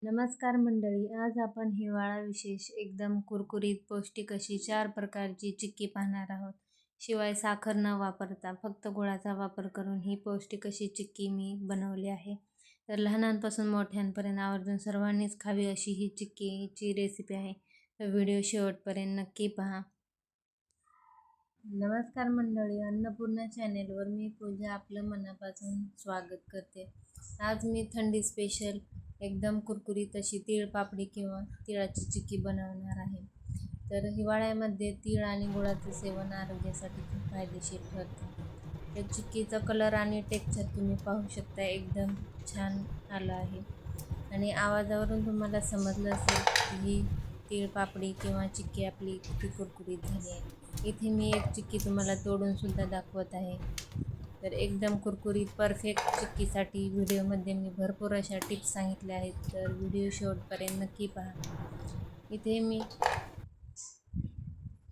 नमस्कार मंडळी, आज आपण हिवाळा विशेष एकदम कुरकुरीत पौष्टिक अशी 4 प्रकारची चिक्की पाहणार आहोत. शिवाय साखर न वापरता फक्त गुळाचा वापर करून ही पौष्टिक अशी चिक्की मी बनवली आहे. तर लहानांपासून मोठ्यांपर्यंत आवर्जून सर्वांनीच खावी अशी ही चिक्कीची रेसिपी आहे. तर व्हिडिओ शेवटपर्यंत नक्की पहा. नमस्कार मंडळी, अन्नपूर्णा चॅनेलवर मी पूजा आपलं मनापासून स्वागत करते. आज मी थंडी स्पेशल एकदम कुरकुरीत अशी तीळ पापडी किंवा तिळाची चिक्की बनवणार आहे. तर हिवाळ्यामध्ये तीळ आणि गुळाचं सेवन आरोग्यासाठी खूप फायदेशीर ठरतं. तर चिक्कीचा कलर आणि टेक्स्चर तुम्ही पाहू शकता, एकदम छान आलं आहे. आणि आवाजावरून तुम्हाला समजलं असेल की ही तीळ पापडी किंवा चिक्की आपली किती कुरकुरीत झाली आहे. इथे मी एक चिक्की तुम्हाला तोडून सुद्धा दाखवत आहे. तर एकदम कुरकुरीत परफेक्ट चिक्कीसाठी व्हिडिओमध्ये मी भरपूर अशा टिप्स सांगितल्या आहेत. तर व्हिडिओ शेवटपर्यंत नक्की पहा. इथे मी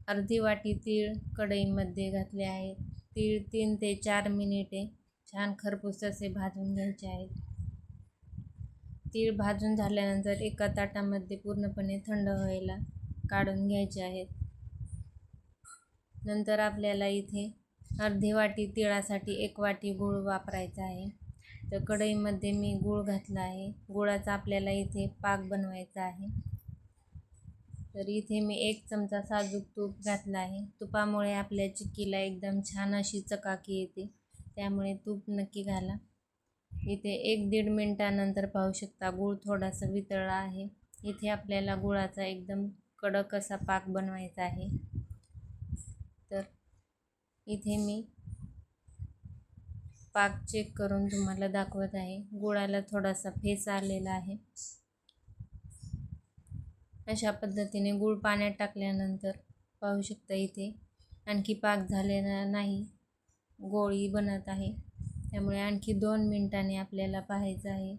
अर्धी वाटी तीळ कढईमध्ये घातले आहेत. तीळ 3 ते 4 मिनिटे छान खरपूस असे भाजून घ्यायचे आहेत. तीळ भाजून झाल्यानंतर एका ताटामध्ये पूर्णपणे थंड व्हायला काढून घ्यायचे आहेत. नंतर आपल्याला इथे अर्धी वाटी तिळासाठी 1 वाटी गूळ वापरायचा आहे. तर कढईमध्ये मी गूळ घातला आहे. गुळाचा आपल्याला इथे पाक बनवायचा आहे. तर इथे मी 1 चमचा साजूक तूप घातला आहे. तुपामुळे आपल्या चिक्कीला एकदम छान अशी चकाकी येते, त्यामुळे तूप नक्की घाला. इथे 1-1.5 मिनिटानंतर पाहू शकता गूळ थोडासा वितळला आहे. इथे आपल्याला गुळाचा एकदम कडक असा पाक बनवायचा आहे. तर इथे मी पाक चेक करून तुम्हाला दाखवत आहे. गुळाला थोडासा फेस आलेला आहे. अशा पद्धतीने गूळ पाण्यात टाकल्यानंतर पाहू शकता इथे आणखी पाक झालेला नाही, गोळी बनत आहे. त्यामुळे आणखी 2 मिनिटांनी आपल्याला पाहायचं आहे.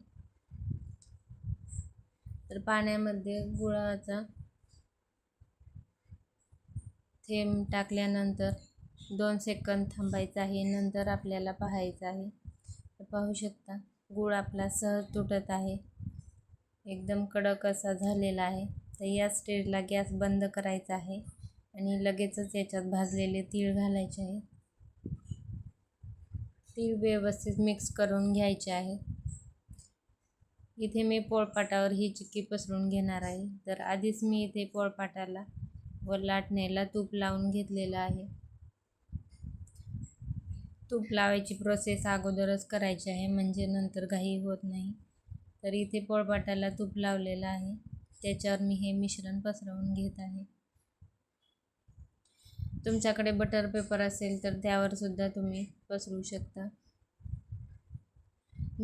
तर पाण्यामध्ये गुळाचा थेंब टाकल्यानंतर 2 सेकंद थांबायचं आहे. नंतर आपल्याला पाहायचं आहे. तर पाहू शकता गूळ आपला सहज तुटत आहे, एकदम कडक असा झालेला आहे. तर या स्टेजला गॅस बंद करायचा आहे आणि लगेचच याच्यात भाजलेले तीळ घालायचे आहे. तीळ व्यवस्थित मिक्स करून घ्यायचे आहे. इथे मी पोळपाटावर ही चिक्की पसरून घेणार आहे. तर आधीच मी इथे पोळपाटाला व लाटण्याला तूप लावून घेतलेलं आहे. तूप लावायची प्रोसेस अगोदरच करायची आहे, म्हणजे नंतर घाई होत नाही. तर इथे पोळपाटाला तूप लावलेलं आहे, त्याच्यावर मी हे मिश्रण पसरवून घेत आहे. तुमच्याकडे बटर पेपर असेल तर त्यावर सुद्धा तुम्ही पसरू शकता.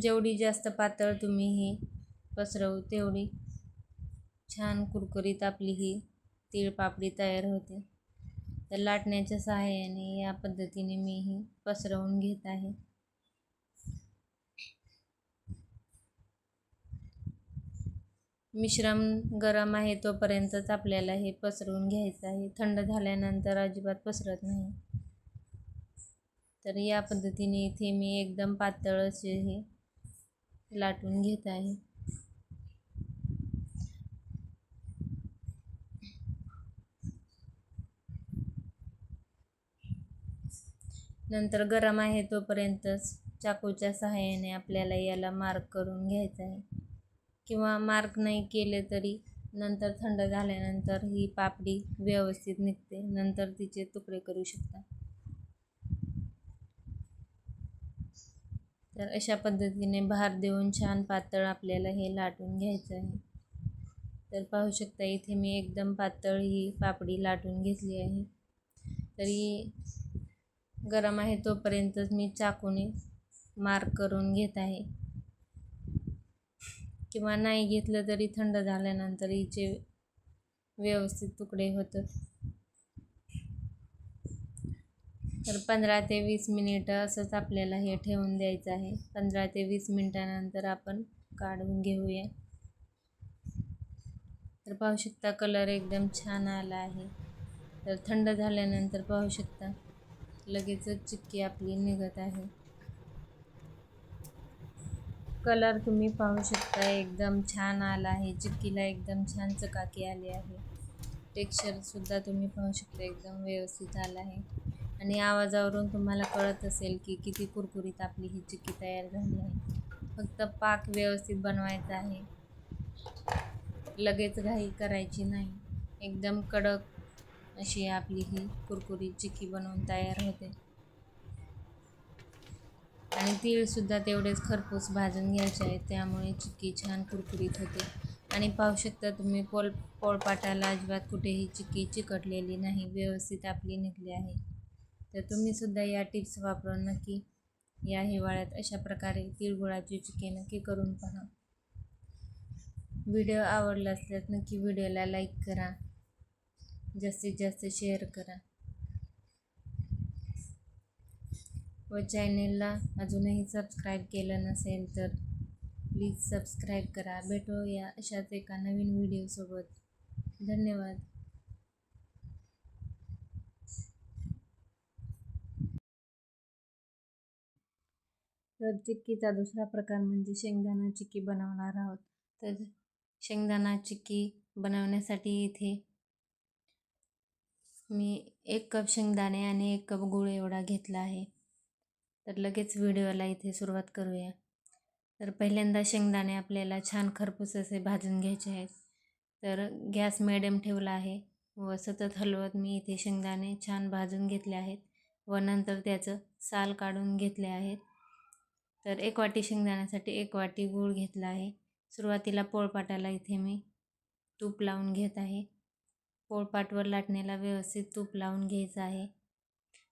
जेवढी जास्त पातळ तुम्ही ही पसरवू तेवढी छान कुरकुरीत आपली ही तीळ पापडी तयार होते. तर लाटण्याच्या सहाय्याने या पद्धतीने मी ही पसरवून घेत आहे. मिश्रण गरम आहे तोपर्यंतच आपल्याला हे पसरवून घ्यायचं आहे. थंड झाल्यानंतर अजिबात पसरत नाही. तर या पद्धतीने इथे मी एकदम पातळ असे हे लाटून घेत आहे. नंतर गरम आहे तोपर्यंतच चाकूच्या सहाय्याने आपल्याला याला मार्क करून घ्यायचा आहे, किंवा मार्क नाही केले तरी नंतर थंड झाल्यानंतर ही पापडी व्यवस्थित निघते. नंतर तिचे तुकडे करू शकता. तर अशा पद्धतीने भार देऊन छान पातळ आपल्याला हे लाटून घ्यायचं आहे. तर पाहू शकता इथे मी एकदम पातळ ही पापडी लाटून घेतली आहे. तरी गरम आहे तोपर्यंतच मी चाकूने मार्क करून घेत आहे, किंवा नाही घेतलं तरी थंड झाल्यानंतर हिचे व्यवस्थित तुकडे होतात. तर 15 ते 20 मिनिटं असंच आपल्याला हे ठेवून द्यायचं आहे. 15 ते 20 मिनिटानंतर आपण काढून घेऊया. तर पाहू शकता कलर एकदम छान आला आहे. तर थंड झाल्यानंतर पाहू शकता लगेचच चिक्की आपली निघत आहे. कलर तुम्ही पाहू शकता, एकदम छान आला आहे. चिक्कीला एकदम छान चकाकी आली आहे. टेक्स्चर सुद्धा तुम्ही पाहू शकता, एकदम व्यवस्थित आला आहे. आणि आवाजावरून तुम्हाला कळत असेल की किती कुरकुरीत आपली ही चिक्की तयार झाली आहे. फक्त पाक व्यवस्थित बनवायचा आहे, लगेच घाई करायची नाही. एकदम कडक अशी आपली ही कुरकुरीत चिक्की बनवून तयार होते. आणि तीळसुद्धा तेवढेच खरपूस भाजून घ्यायचे आहेत, त्यामुळे चिक्की छान कुरकुरीत होते. आणि पाहू शकता तुम्ही, पोळपाटाला अजिबात कुठेही चिक्की चिकटलेली नाही, व्यवस्थित आपली निघली आहे. तर तुम्हीसुद्धा या टिप्स वापरून नक्की या हिवाळ्यात अशा प्रकारे तिळगुळाची चिक्की नक्की करून पहा. व्हिडिओ आवडला असल्यास नक्की व्हिडिओला लाईक करा, जास्तीत जास्त शेअर करा व चॅनेलला अजूनही सबस्क्राईब केलं नसेल तर प्लीज सबस्क्राईब करा. भेटूया अशाच एका नवीन व्हिडिओसोबत. धन्यवाद. तर चिक्कीचा दुसरा प्रकार म्हणजे शेंगदाणा चिक्की बनवणार आहोत. तर शेंगदाणा चिक्की बनवण्यासाठी इथे मी 1 कप शेंगदाणे आणि 1 कप गूळ एवढा घेतला आहे. तर लगेच व्हिडिओला इथे सुरुवात करूया. तर पहिल्यांदा शेंगदाणे आपल्याला छान खरपूस असे भाजून घ्यायचे आहेत. तर गॅस मिडियम ठेवला आहे व सतत हलवत मी इथे शेंगदाणे छान भाजून घेतले आहेत व नंतर त्याचं साल काढून घेतले आहेत. तर 1 वाटी शेंगदाण्यासाठी 1 वाटी गूळ घेतला आहे. सुरुवातीला पोळपाटाला इथे मी तूप लावून घेत आहे. पोळपाटवर लाटण्याला व्यवस्थित तूप लावून घ्यायचं आहे.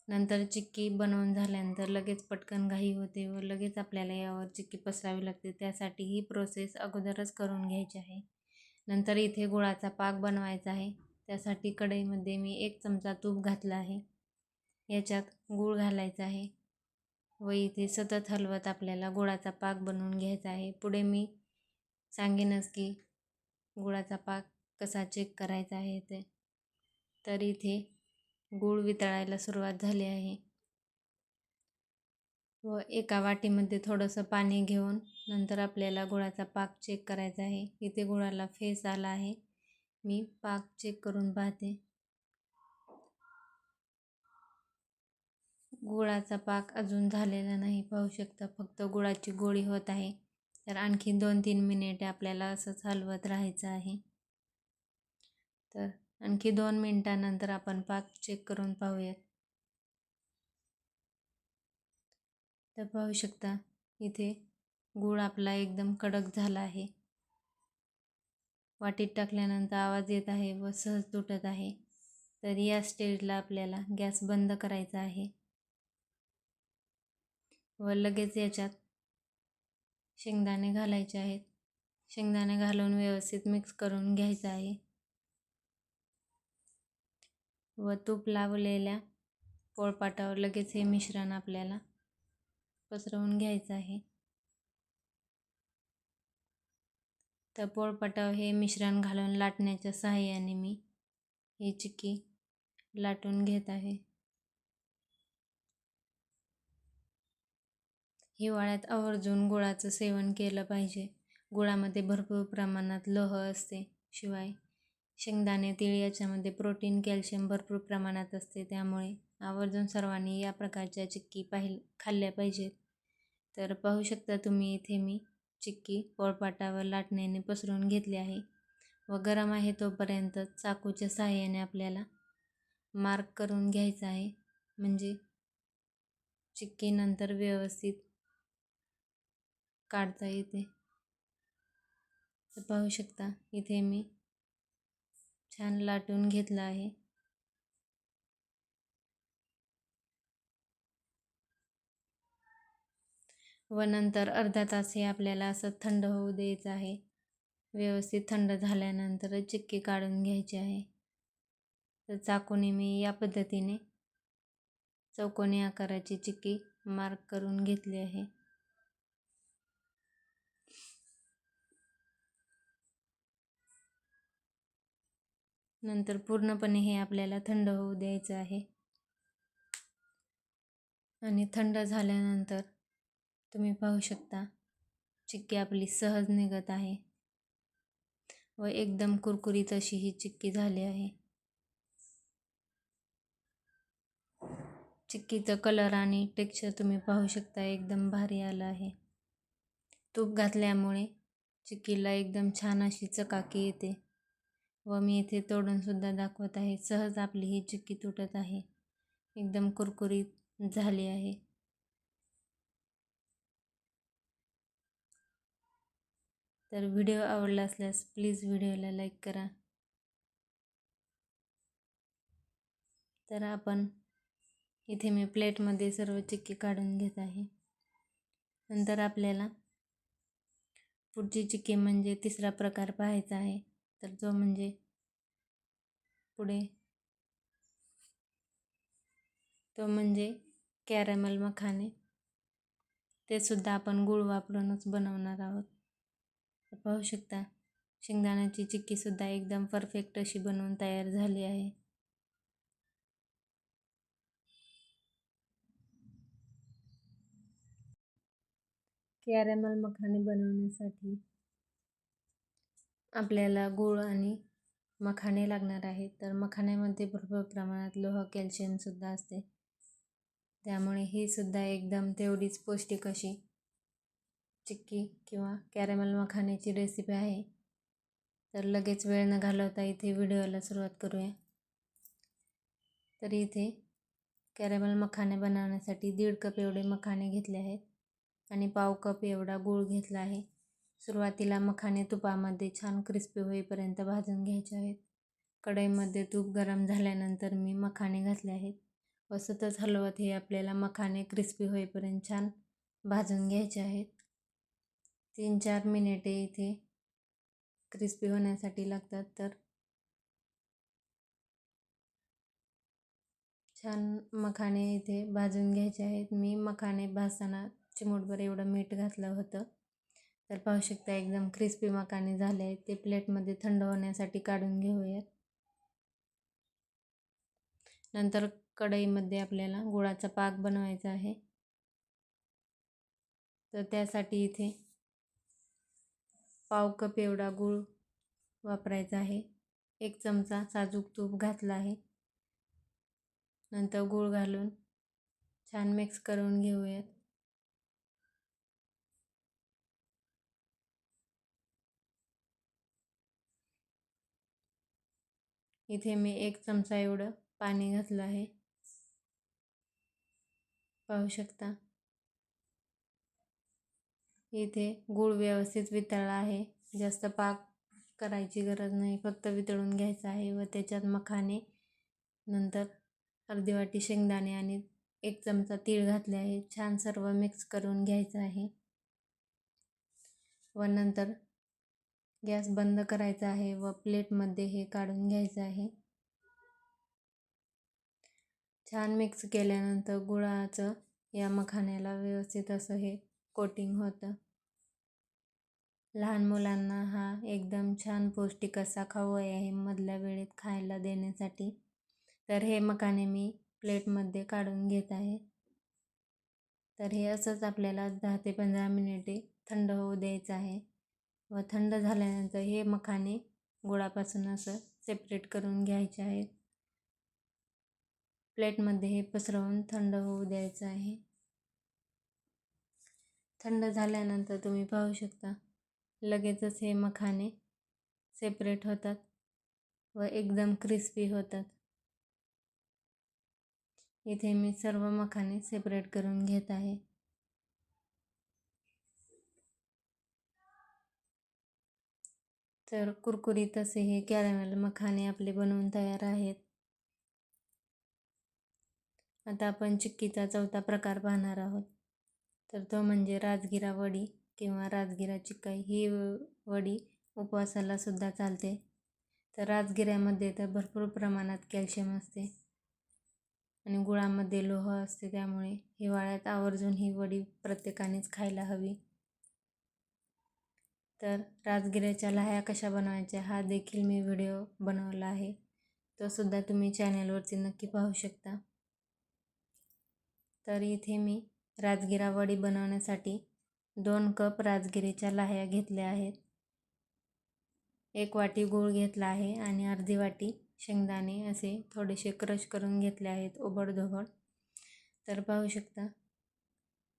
नंतर चिक्की बनवून झाल्यानंतर लगेच पटकन घाई होते व लगेच आपल्याला यावर चिक्की पसरावी लागते, त्यासाठी ही प्रोसेस अगोदरच करून घ्यायची आहे. नंतर इथे गुळाचा पाक बनवायचा आहे. त्यासाठी कढईमध्ये मी 1 चमचा तूप घातलं आहे. याच्यात गूळ घालायचा आहे व इथे सतत हलवत आपल्याला गुळाचा पाक बनवून घ्यायचा आहे. पुढे मी सांगेनच की गुळाचा पाक कसा चेक करायचा आहे ते. तर इथे गूळ वितळायला सुरुवात झाली आहे व एका वाटीमध्ये थोडंसं पाणी घेऊन नंतर आपल्याला गुळाचा पाक चेक करायचा आहे. इथे गुळाला फेस आला आहे, मी पाक चेक करून पाहते. गुळाचा पाक अजून झालेला नाही, पाहू शकता फक्त गुळाची गोळी होत आहे. तर आणखी 2-3 मिनिटे आपल्याला असंच हलवत राहायचं आहे. तर आणखी 2 मिनिटानंतर आपण पाक चेक करून पाहूयात. तर पाहू शकता इथे गूळ आपला एकदम कडक झाला आहे. वाटीत टाकल्यानंतर आवाज येत आहे व सहज तुटत आहे. तर या स्टेजला आपल्याला गॅस बंद करायचा आहे व लगेच याच्यात शेंगदाणे घालायचे आहेत. शेंगदाणे घालून व्यवस्थित मिक्स करून घ्यायचं आहे व तूप लावलेल्या पोळपाटावर लगेच हे मिश्रण आपल्याला पसरवून घ्यायचं आहे. तर पोळपाटावर हे मिश्रण घालून लाटण्याच्या सहाय्याने मी ही चिक्की लाटून घेत आहे. हिवाळ्यात आवर्जून गुळाचं सेवन केलं पाहिजे. गुळामध्ये भरपूर प्रमाणात लोह असते. शिवाय शेंगदाणे, तीळ याच्यामध्ये प्रोटीन, कॅल्शियम भरपूर प्रमाणात असते. त्यामुळे आवर्जून सर्वांनी या प्रकारच्या चिक्की खाल्ल्या पाहिजेत. तर पाहू शकता तुम्ही इथे मी चिक्की पोळपाटावर लाटण्याने पसरून घेतली आहे व गरम आहे तोपर्यंत चाकूच्या सहाय्याने आपल्याला मार्क करून घ्यायचा आहे, म्हणजे चिक्की नंतर व्यवस्थित काढता येते. तर पाहू शकता इथे मी छान लाटून घेतलं आहे व नंतर अर्धा तास हे आपल्याला असं थंड होऊ द्यायचं आहे. व्यवस्थित थंड झाल्यानंतर चिक्की काढून घ्यायची आहे. तर चाकूने मी या पद्धतीने चौकोनी आकाराची चिक्की मार्क करून घेतली आहे. नंतर पूर्णपणे हे आपल्याला थंड होऊ द्यायचं आहे आणि थंड झाल्यानंतर तुम्ही पाहू शकता चिक्की आपली सहज निघत आहे व एकदम कुरकुरीत अशी ही चिक्की झाली आहे. चिक्कीचा कलर आणि टेक्स्चर तुम्ही पाहू शकता, एकदम भारी आलं आहे. तूप घातल्यामुळे चिक्कीला एकदम छान अशी चकाकी येते व मी इथे तोडून सुद्धा दाखवत आहे. सहज आपली ही चिक्की तुटत आहे, एकदम कुरकुरीत झाली आहे. तर व्हिडिओ आवडला असल्यास प्लीज व्हिडिओला लाईक करा. तर आपण इथे मी प्लेटमध्ये सर्व चिक्की काढून घेत आहे. नंतर आपल्याला पुढची चिक्की म्हणजे तिसरा प्रकार पाहायचा आहे. तर जो म्हणजे पुढे तो म्हणजे कॅरमल मखाने. ते सुद्धा आपण गूळ वापरूनच बनवणार आहोत. तर पाहू शकता, शेंगदाण्याची चिक्की सुद्धा एकदम परफेक्ट अशी बनवून तयार झाली आहे. कॅरमल मखाने बनवण्यासाठी आपल्याला गूळ आणि मखाने लागणार आहेत. तर मखाण्यामध्ये भरपूर प्रमाणात लोह, कॅल्शियम सुद्धा असते, त्यामुळे ही सुद्धा एकदम तेवढीच पौष्टिक अशी चिक्की किंवा कॅरमल मखाण्याची रेसिपी आहे. तर लगेच वेळ न घालवता इथे व्हिडिओला सुरुवात करूया. तर इथे कॅरमल मखाने बनवण्यासाठी 1.5 कप एवढे मखाने घेतले आहेत आणि पाव कप एवढा गूळ घेतला आहे. सुरुवातीला मखाने तुपामध्ये छान क्रिस्पी होईपर्यंत भाजून घ्यायचे आहेत. कढईमध्ये तूप गरम झाल्यानंतर मी मखाने घातले आहेत व सतत हलवत हे आपल्याला मखाने क्रिस्पी होईपर्यंत छान भाजून घ्यायचे आहेत. 3-4 मिनिटे इथे क्रिस्पी होण्यासाठी लागतात. तर छान मखाने इथे भाजून घ्यायचे आहेत. मी मखाने भाजताना चिमूटभर एवढं मीठ घातलं होतं. तर पाहू शकता, एकदम क्रिस्पी मखाने झाले आहेत. ते प्लेटमध्ये थंड होण्यासाठी काढून घेऊयात. नंतर कढईमध्ये आपल्याला गुळाचा पाक बनवायचा आहे. तर त्यासाठी इथे पाव कप एवढा गूळ वापरायचा आहे. 1 चमचा साजूक तूप घातला आहे. नंतर गूळ घालून छान मिक्स करून घेऊयात. इथे मी 1 चमचा एवढं पाणी घातलं आहे. पाहू शकता, इथे गूळ व्यवस्थित वितळला आहे. जास्त पाक करायची गरज नाही, फक्त वितळून घ्यायचा आहे व त्याच्यात मखाने, नंतर अर्धी वाटी शेंगदाणे आणि 1 चमचा तीळ घातले आहे. छान सर्व मिक्स करून घ्यायचं आहे व नंतर गॅस बंद करायचा आहे व प्लेटमध्ये हे काढून घ्यायचं आहे. छान मिक्स केल्यानंतर गुळाचं या मखाण्याला व्यवस्थित असं हे कोटिंग होतं. लहान मुलांना हा एकदम छान पौष्टिक असा खाऊ आहे मधल्या वेळेत खायला देण्यासाठी. तर हे मखाने मी प्लेटमध्ये काढून घेत आहे. तर हे असंच आपल्याला 10 ते 15 मिनिटे थंड होऊ द्यायचं आहे व थंड झाल्यानंतर हे मखाने गुळापासून असं सेपरेट करून घ्यायचे आहेत. प्लेटमध्ये हे पसरवून थंड होऊ द्यायचं आहे. थंड झाल्यानंतर तुम्ही पाहू शकता, लगेचच हे मखाने सेपरेट होतात व एकदम क्रिस्पी होतात. इथे मी सर्व मखाने सेपरेट करून घेत आहे. तर कुरकुरीत असे हे कॅरमल मखाने आपले बनवून तयार आहेत. आता आपण चिक्कीचा चौथा प्रकार पाहणार आहोत. तर तो म्हणजे राजगिरा वडी किंवा राजगिरा चिक्की. ही वडी उपवासाला सुद्धा चालते. तर राजगिऱ्यामध्ये तर भरपूर प्रमाणात कॅल्शियम असते आणि गुळामध्ये लोह असते, त्यामुळे हिवाळ्यात आवर्जून ही वडी प्रत्येकानेच खायला हवी. तर राजगिऱ्याच्या लाह्या कशा बनवायच्या हा देखील मी व्हिडिओ बनवला आहे, तो सुद्धा तुम्ही चॅनलवरती नक्की पाहू शकता. तर इथे मी राजगिरा वडी बनवण्यासाठी 2 कप राजगिरीच्या लाह्या घेतल्या आहेत, 1 वाटी गूळ घेतला आहे आणि अर्धी वाटी शेंगदाणे असे थोडेसे क्रश करून घेतले आहेत ओबडधोबड. तर पाहू शकता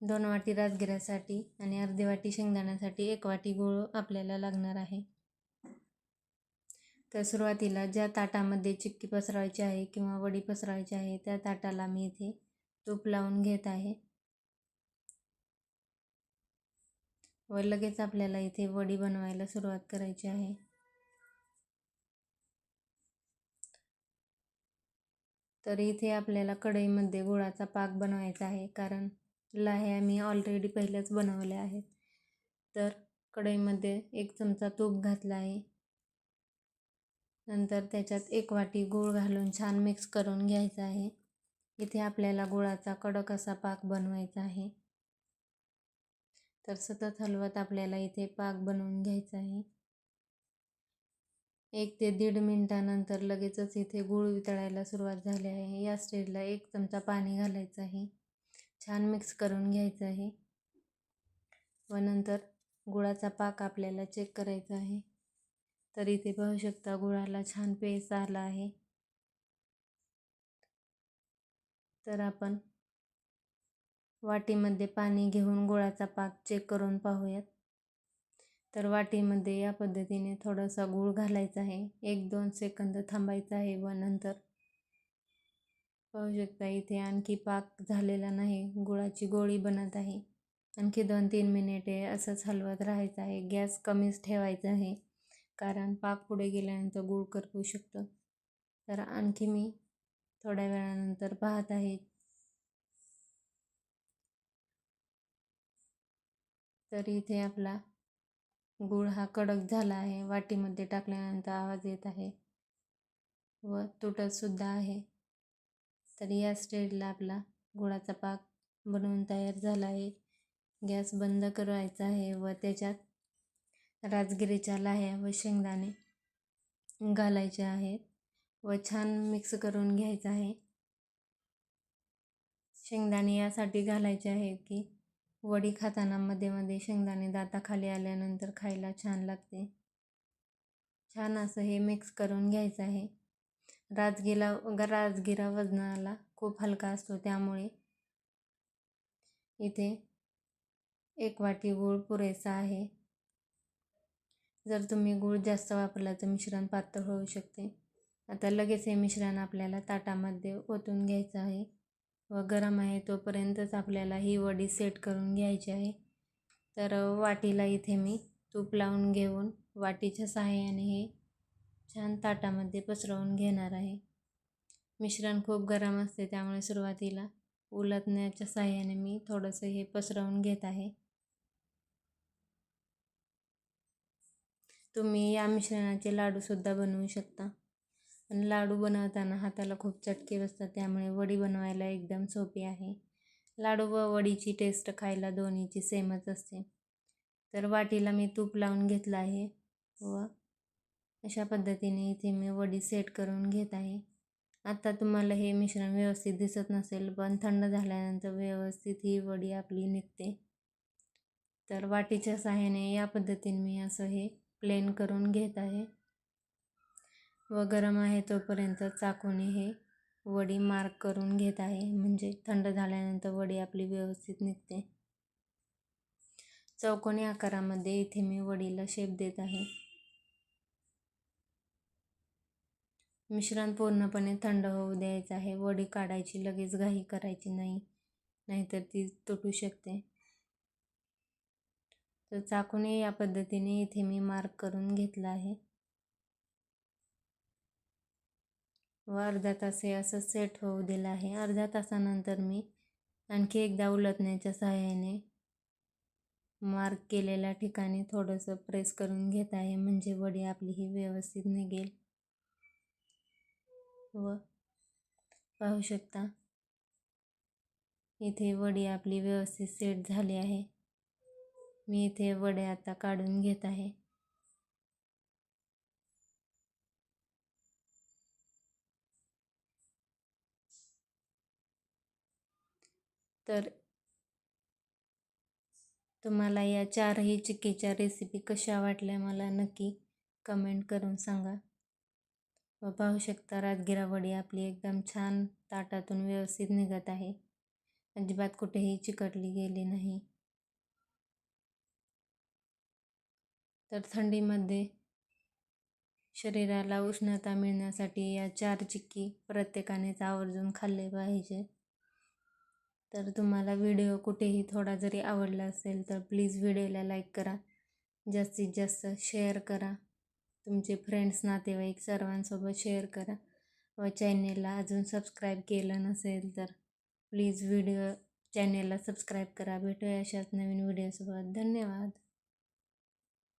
2 वाटी राजगिऱ्यासाठी आणि अर्धी वाटी शेंगदाण्यासाठी 1 वाटी गूळ आपल्याला लागणार आहे. तर सुरुवातीला ज्या ताटामध्ये चिक्की पसरवायची आहे किंवा वडी पसरवायची आहे त्या ताटाला मी इथे तूप लावून घेत आहे व लगेच आपल्याला इथे वडी बनवायला सुरुवात करायची आहे. तर इथे आपल्याला कढईमध्ये गुळाचा पाक बनवायचा आहे, कारण लाह्या मी ऑलरेडी पहिलेच बनवल्या आहेत. तर कढईमध्ये 1 चमचा तूप घातला आहे. नंतर त्याच्यात 1 वाटी गूळ घालून छान मिक्स करून घ्यायचा आहे. इथे आपल्याला गुळाचा कडक असा पाक बनवायचा आहे. तर सतत हलवत आपल्याला इथे पाक बनवून घ्यायचा आहे. 1 ते 1.5 मिनिटानंतर लगेचच इथे गूळ वितळायला सुरुवात झाली आहे. या स्टेजला 1 चमचा पाणी घालायचं आहे, छान मिक्स करून घ्यायचं आहे व नंतर गुळाचा पाक आपल्याला चेक करायचा आहे. तर इथे पाहू शकता गुळाला छान पेस आला आहे. तर आपण वाटीमध्ये पाणी घेऊन गुळाचा पाक चेक करून पाहूयात. तर वाटीमध्ये या पद्धतीने थोडासा गूळ घालायचा आहे, 1-2 सेकंद थांबायचं आहे व नंतर पाहू शकता इथे आणखी पाक झालेला नाही, गुळाची गोळी बनत आहे. आणखी 2-3 मिनिटे असंच हलवत राहायचं आहे. गॅस कमीच ठेवायचा आहे, कारण पाक पुढे गेल्यानंतर गूळ करपू शकतं. तर आणखी मी थोड्या वेळानंतर पाहत आहे. तर इथे आपला गूळ हा कडक झाला आहे. वाटीमध्ये टाकल्यानंतर आवाज येत आहे व तुटत सुद्धा आहे. तर या स्टेजला आपला गुळाचा पाक बनवून तयार झाला आहे. गॅस बंद करायचा आहे व त्याच्यात राजगिरीच्या लाह्या व शेंगदाणे घालायचे आहेत व छान मिक्स करून घ्यायचं आहे. शेंगदाणे यासाठी घालायचे आहेत की वडी खाताना मध्ये मध्ये शेंगदाणे दाताखाली आल्यानंतर खायला छान लागते. छान असं हे मिक्स करून घ्यायचं आहे. राजगिरा वजनाला खूप हलका असतो, त्यामुळे इथे 1 वाटी गूळ पुरेसा आहे. जर तुम्ही गूळ जास्त वापरला तर मिश्रण पातळ होऊ शकते. आता लगेच हे मिश्रण आपल्याला ताटामध्ये ओतून घ्यायचं आहे व गरम आहे तोपर्यंतच आपल्याला ही वडी सेट करून घ्यायची आहे. तर वाटीला इथे मी तूप लावून घेऊन वाटीच्या सहाय्याने हे छान ताटामध्ये पसरवून घेणार आहे. मिश्रण खूप गरम असते, त्यामुळे सुरुवातीला उलटण्याच्या सहाय्याने मी थोडंसं हे पसरवून घेत आहे. तुम्ही या मिश्रणाचे लाडूसुद्धा बनवू शकता, पण लाडू बनवताना हाताला खूप चटके बसतात, त्यामुळे वडी बनवायला एकदम सोपी आहे. लाडू व वडीची टेस्ट खायला दोन्हीची सेमच असते. तर वाटीला मी तूप लावून घेतलं आहे व अशा पद्धतीने इथे मी वडी सेट करून घेत आहे. आता तुम्हाला हे मिश्रण व्यवस्थित दिसत नसेल, पण थंड झाल्यानंतर व्यवस्थित ही वडी आपली निघते. तर वाटीच्या सहाय्याने या पद्धतीने मी असं हे प्लेन करून घेत आहे व गरम आहे तोपर्यंत चाकूने हे वडी मार्क करून घेत आहे, म्हणजे थंड झाल्यानंतर वडी आपली व्यवस्थित निघते. चौकोनी आकारामध्ये इथे मी वडीला शेप देत आहे. मिश्रण पूर्णपणे थंड होऊ द्यायचं आहे. वडी काढायची लगेच घाई करायची नाही, नाहीतर ती तुटू शकते. तर चाकूने या पद्धतीने इथे मी मार्क करून घेतला आहे व अर्धा तास हे असं सेट होऊ दिलं आहे. अर्ध्या तासानंतर मी आणखी एकदा उलटण्याच्या सहाय्याने मार्क केलेल्या ठिकाणी थोडंसं प्रेस करून घेत आहे, म्हणजे वडी आपली ही व्यवस्थित निघेल. व पाहू शकता इथे वडी आपली व्यवस्थित सेट झाली आहे. मी इथे वड्या आता काढून घेत आहे. तर तुम्हाला या 4ही चिक्कीच्या रेसिपी कशा वाटल्या मला नक्की कमेंट करून सांगा. व पाहू शकता राजगिरा वडी आपली एकदम छान ताटातून व्यवस्थित निघत आहे. अजिबात कुठेही चिकटली गेली नाही. तर थंडीमध्ये शरीराला उष्णता मिळण्यासाठी या 4 चिक्की प्रत्येकानेच आवर्जून खाल्ले पाहिजे. तर तुम्हाला व्हिडिओ कुठेही थोडा जरी आवडला असेल तर प्लीज व्हिडिओला लाईक करा, जास्तीत जास्त शेअर करा, तुमचे फ्रेंड्स नातेवाईक सर्वांसोबत शेअर करा व चॅनेलला अजून सबस्क्राईब केलं नसेल तर प्लीज चॅनेलला सबस्क्राईब करा. भेटूया अशाच नवीन व्हिडिओसोबत. धन्यवाद.